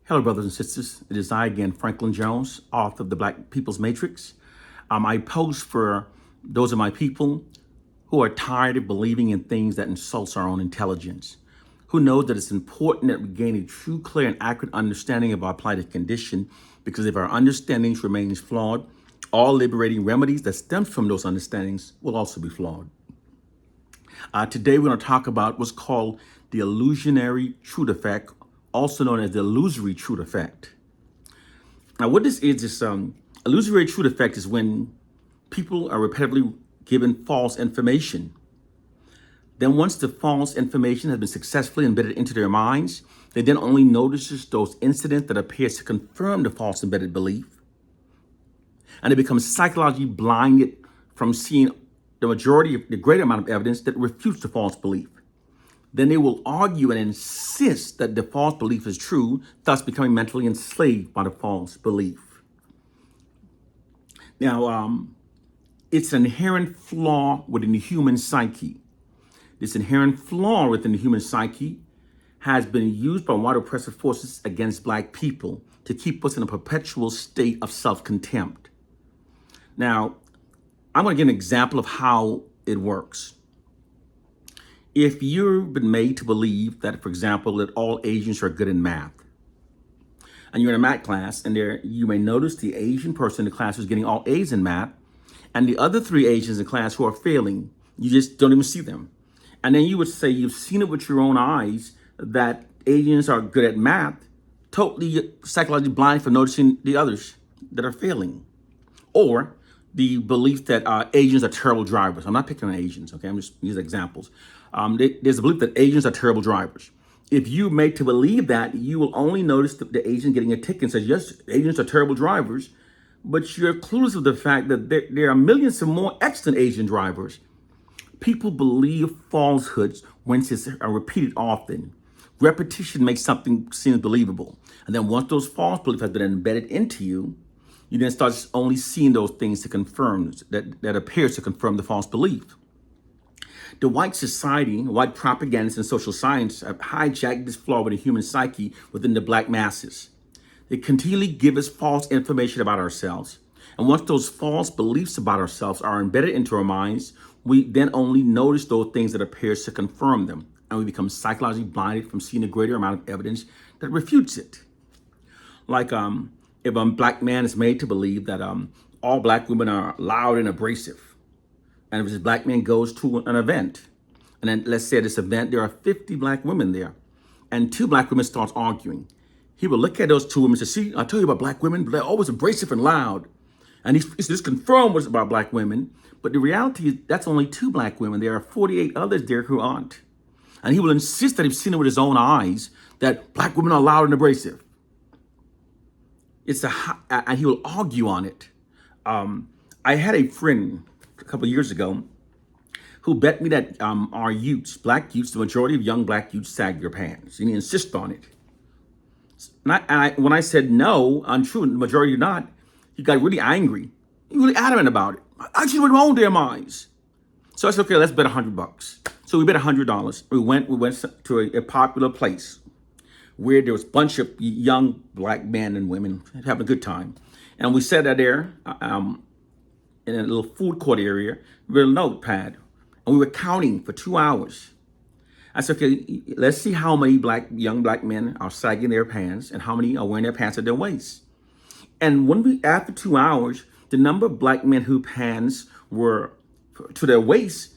Hello, brothers and sisters. It is I again, Franklin Jones, author of The Black People's Matrix. I post for those of my people who are tired of believing in things that insults our own intelligence, who know that it's important that we gain a true, clear, and accurate understanding of our plighted condition, because if our understandings remains flawed, all liberating remedies that stem from those understandings will also be flawed. Today, we're going to talk about what's called the Illusory Truth Effect, also known as the Illusory Truth Effect. Now, what this is Illusory Truth Effect is when people are repetitively given false information. Then once the false information has been successfully embedded into their minds, they then only notices those incidents that appears to confirm the false embedded belief. And they become psychologically blinded from seeing the greater amount of evidence that refutes the false belief. Then they will argue and insist that the false belief is true, thus becoming mentally enslaved by the false belief. Now, it's an inherent flaw within the human psyche. This inherent flaw within the human psyche has been used by white oppressive forces against Black people to keep us in a perpetual state of self-contempt. Now, I'm going to give an example of how it works. If you've been made to believe that, for example, that all Asians are good in math, and you're in a math class, and there you may notice the Asian person in the class who's getting all A's in math, and the other 3 Asians in class who are failing, you just don't even see them. And then you would say you've seen it with your own eyes that Asians are good at math, totally psychologically blind for noticing the others that are failing. Or the belief that Asians are terrible drivers. I'm not picking on Asians, okay? I'm just using examples. There's a belief that Asians are terrible drivers. If you're made to believe that, you will only notice the Asian getting a ticket and says, yes, Asians are terrible drivers, but you're clueless of the fact that there are millions of more excellent Asian drivers. People believe falsehoods when it's repeated often. Repetition makes something seem believable. And then once those false beliefs have been embedded into you, you then start only seeing those things to confirm, that appears to confirm the false belief. The white society, white propagandists and social science have hijacked this flaw with the human psyche within the Black masses. They continually give us false information about ourselves. And once those false beliefs about ourselves are embedded into our minds, we then only notice those things that appears to confirm them. And we become psychologically blinded from seeing a greater amount of evidence that refutes it. Like, if a Black man is made to believe that all Black women are loud and abrasive, and if this Black man goes to an event, and then let's say at this event there are 50 Black women there, and 2 Black women start arguing, he will look at those 2 women and say, see, I tell you about Black women, they're always abrasive and loud. And he's just confirmed what's about Black women, but the reality is that's only 2 Black women. There are 48 others there who aren't. And he will insist that he's seen it with his own eyes, that Black women are loud and abrasive. And he will argue on it. I had a friend a couple of years ago who bet me that our youths, Black youths, the majority of young Black youths sag their pants, and he insisted on it. When I said no, untrue, the majority do not, he got really angry. He was really adamant about it. I should have owned their minds. So I said, okay, let's bet $100. So we bet $100. We went to a popular place where there was a bunch of young Black men and women having a good time. And we sat there in a little food court area with a notepad. And we were counting for 2 hours. I said, okay, let's see how many young Black men are sagging their pants and how many are wearing their pants at their waists. And after 2 hours, the number of Black men whose pants were to their waists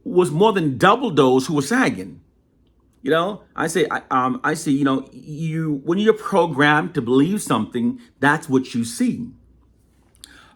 was more than double those who were sagging. You know, I say, you know, when you're programmed to believe something, that's what you see.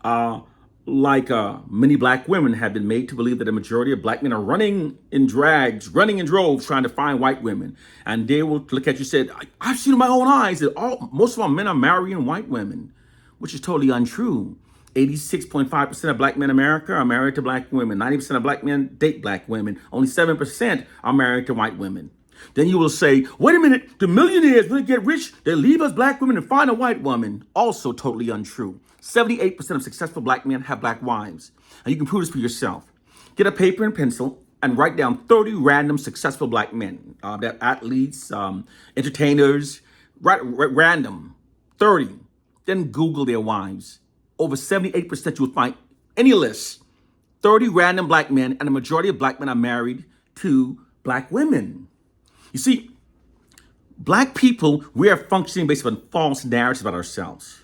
Many Black women have been made to believe that the majority of Black men are running in drags, running in droves, trying to find white women. And they will look at you and say, I've seen with my own eyes that most of our men are marrying white women, which is totally untrue. 86.5% of Black men in America are married to Black women. 90% of Black men date Black women. Only 7% are married to white women. Then you will say, wait a minute, the millionaires, when they get rich, they leave us Black women and find a white woman. Also totally untrue. 78% of successful Black men have Black wives. And you can prove this for yourself. Get a paper and pencil and write down 30 random successful Black men. They're athletes, entertainers, random, 30. Then Google their wives. Over 78% you will find any list. 30 random black men, and the majority of black men are married to black women. You see, black people, we are functioning based on false narratives about ourselves.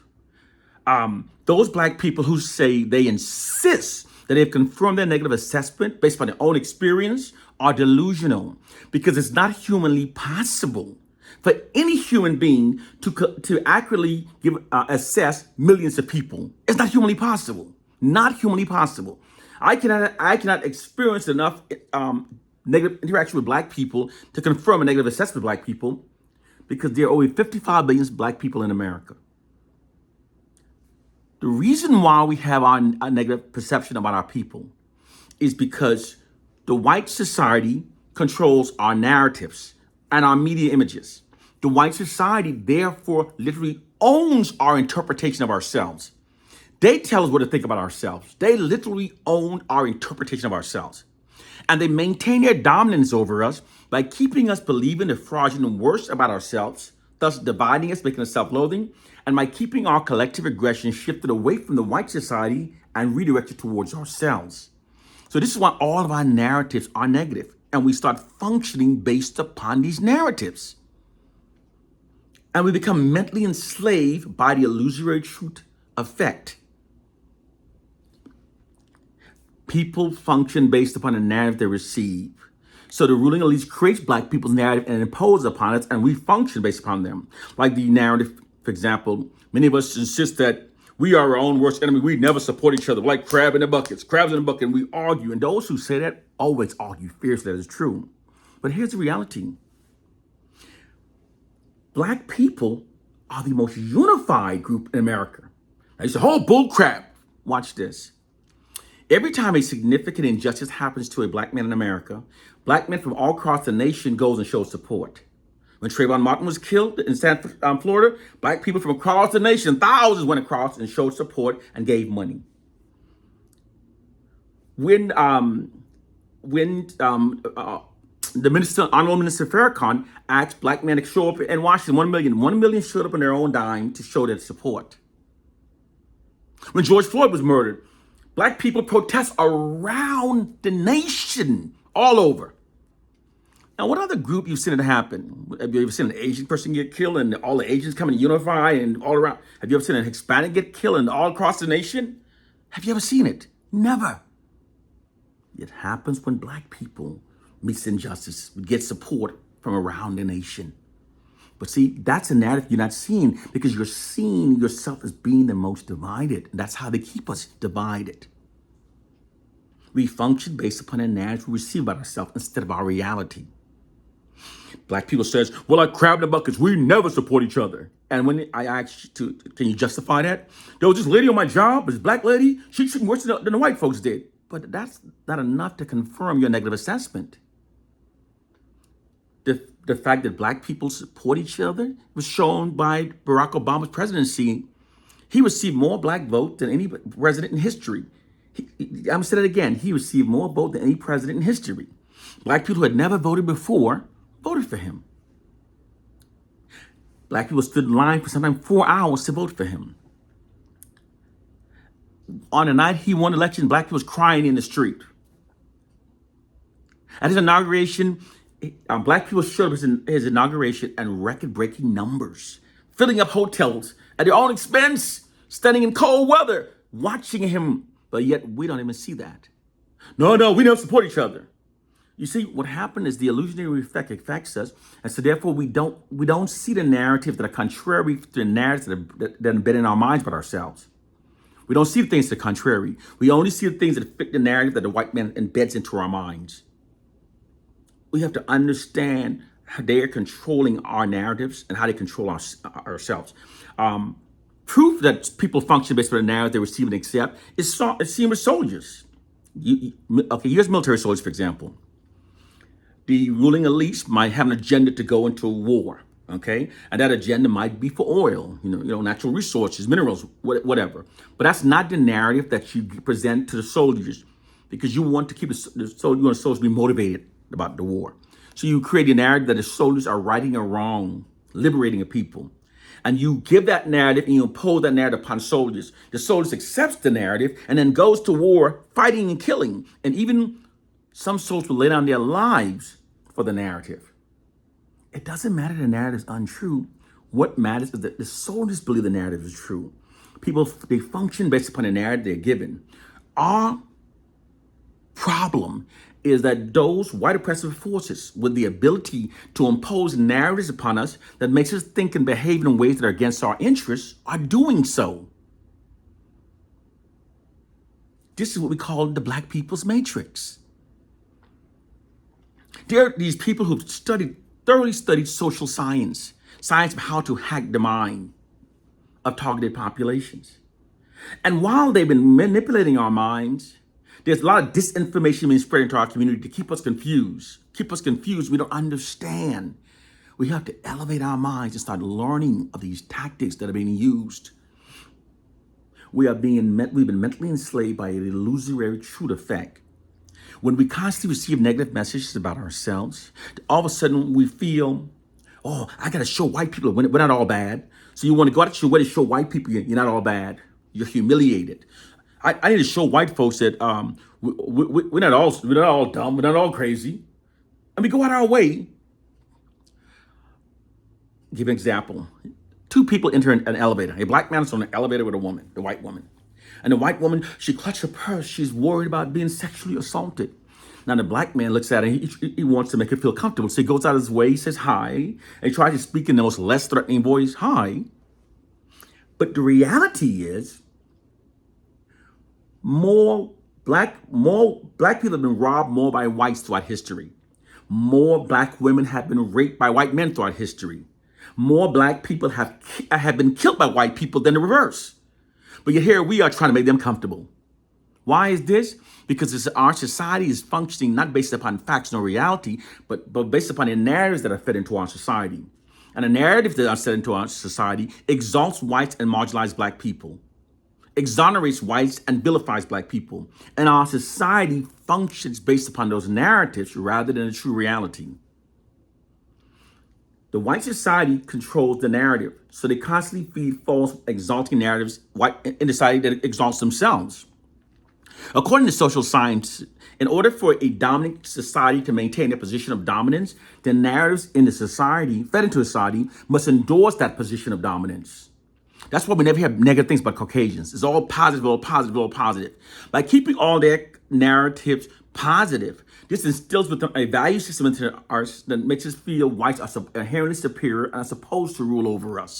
Those black people who say they insist that they've confirmed their negative assessment based on their own experience are delusional, because it's not humanly possible for any human being to accurately assess millions of people. It's not humanly possible. Not humanly possible. I cannot experience enough negative interaction with black people to confirm a negative assessment of black people, because there are over 55 million black people in America. The reason why we have our negative perception about our people is because the white society controls our narratives and our media images. The white society, therefore, literally owns our interpretation of ourselves. They tell us what to think about ourselves. They literally own our interpretation of ourselves. And they maintain their dominance over us by keeping us believing the fraudulent worst about ourselves, thus dividing us, making us self-loathing, and by keeping our collective aggression shifted away from the white society and redirected towards ourselves. So this is why all of our narratives are negative, and we start functioning based upon these narratives. And we become mentally enslaved by the illusory truth effect. People function based upon the narrative they receive. So the ruling elite creates black people's narrative and imposes upon us, and we function based upon them. Like the narrative, for example, many of us insist that we are our own worst enemy. We never support each other, like crabs in the bucket, and we argue. And those who say that always argue fiercely that it's true. But here's the reality. Black people are the most unified group in America. Now you say, oh, bull crap. Watch this. Every time a significant injustice happens to a black man in America, black men from all across the nation goes and shows support. When Trayvon Martin was killed in Florida, black people from across the nation, thousands went across and showed support and gave money. When the Honorable Minister Farrakhan asked black men to show up in Washington, 1 million showed up on their own dime to show their support. When George Floyd was murdered, black people protest around the nation, all over. Now, what other group you've seen it happen? Have you ever seen an Asian person get killed and all the Asians come and unify and all around? Have you ever seen a Hispanic get killed and all across the nation? Have you ever seen it? Never. It happens when black people meet injustice, get support from around the nation. But see, that's a narrative you're not seeing, because you're seeing yourself as being the most divided. That's how they keep us divided. We function based upon a narrative we receive about ourselves instead of our reality. Black people says, well, like crab in the buckets, we never support each other. And when I asked can you justify that? There was this lady on my job, this black lady, she treated me worse than the white folks did. But that's not enough to confirm your negative assessment. The fact that black people support each other was shown by Barack Obama's presidency. He received more black votes than any president in history. I'm going to say that again. He received more votes than any president in history. Black people who had never voted before voted for him. Black people stood in line for sometimes 4 hours to vote for him. On the night he won the election, black people was crying in the street. At his inauguration, black people showed up at his inauguration in record-breaking numbers, filling up hotels at their own expense, standing in cold weather, watching him. But yet we don't even see that. No, we don't support each other. You see, what happened is the illusionary effect affects us, and so therefore we don't see the narratives that are contrary to the narratives that are embedded in our minds about ourselves. We don't see the things that are contrary. We only see the things that fit the narrative that the white man embeds into our minds. We have to understand how they are controlling our narratives and how they control ourselves. Proof that people function based on the narrative they receive and accept is seen with soldiers. U.S. military soldiers, for example. The ruling elites might have an agenda to go into a war, okay? And that agenda might be for oil, natural resources, minerals, whatever. But that's not the narrative that you present to the soldiers, because you want to keep the soldiers to be motivated about the war. So you create a narrative that the soldiers are righting a wrong, liberating a people. And you give that narrative and you impose that narrative upon soldiers. The soldiers accepts the narrative and then goes to war, fighting and killing. And even some soldiers will lay down their lives for the narrative. It doesn't matter the narrative is untrue. What matters is that the soldiers believe the narrative is true. People, they function based upon the narrative they're given. Our problem is that those white oppressive forces with the ability to impose narratives upon us that makes us think and behave in ways that are against our interests are doing so. This is what we call the Black people's matrix. There are these people who've thoroughly studied social science of how to hack the mind of targeted populations. And while they've been manipulating our minds, there's a lot of disinformation being spread into our community to keep us confused. We don't understand. We have to elevate our minds and start learning of these tactics that are being used. We've been mentally enslaved by an illusory truth effect. When we constantly receive negative messages about ourselves, all of a sudden we feel, oh, I got to show white people we're not all bad. So you want to go out to your way to show white people you're not all bad. You're humiliated. I need to show white folks that we're not all dumb, we're not all crazy. And we go out our way. Give an example. Two people enter an elevator. A Black man is on an elevator with a woman, the white woman. And the white woman, she clutched her purse. She's worried about being sexually assaulted. Now the Black man looks at her, he wants to make her feel comfortable. So he goes out of his way, he says hi, and he tries to speak in the most less threatening voice, hi. But the reality is, more black people have been robbed more by whites throughout history. More Black women have been raped by white men throughout history. More Black people have been killed by white people than the reverse. But yet here we are trying to make them comfortable. Why is this? Because our society is functioning not based upon facts nor reality, but based upon the narratives that are fed into our society. And the narratives that are fed into our society exalts whites and marginalizes Black people, exonerates whites and vilifies Black people. And our society functions based upon those narratives rather than a true reality. The white society controls the narrative, so they constantly feed false, exalting narratives in the society that exalts themselves. According to social science, in order for a dominant society to maintain their position of dominance, the narratives in the society, fed into society, must endorse that position of dominance. That's why we never have negative things about Caucasians. It's all positive, all positive, all positive. By keeping all their narratives positive, this instills with them a value system into us that makes us feel whites are inherently superior and are supposed to rule over us.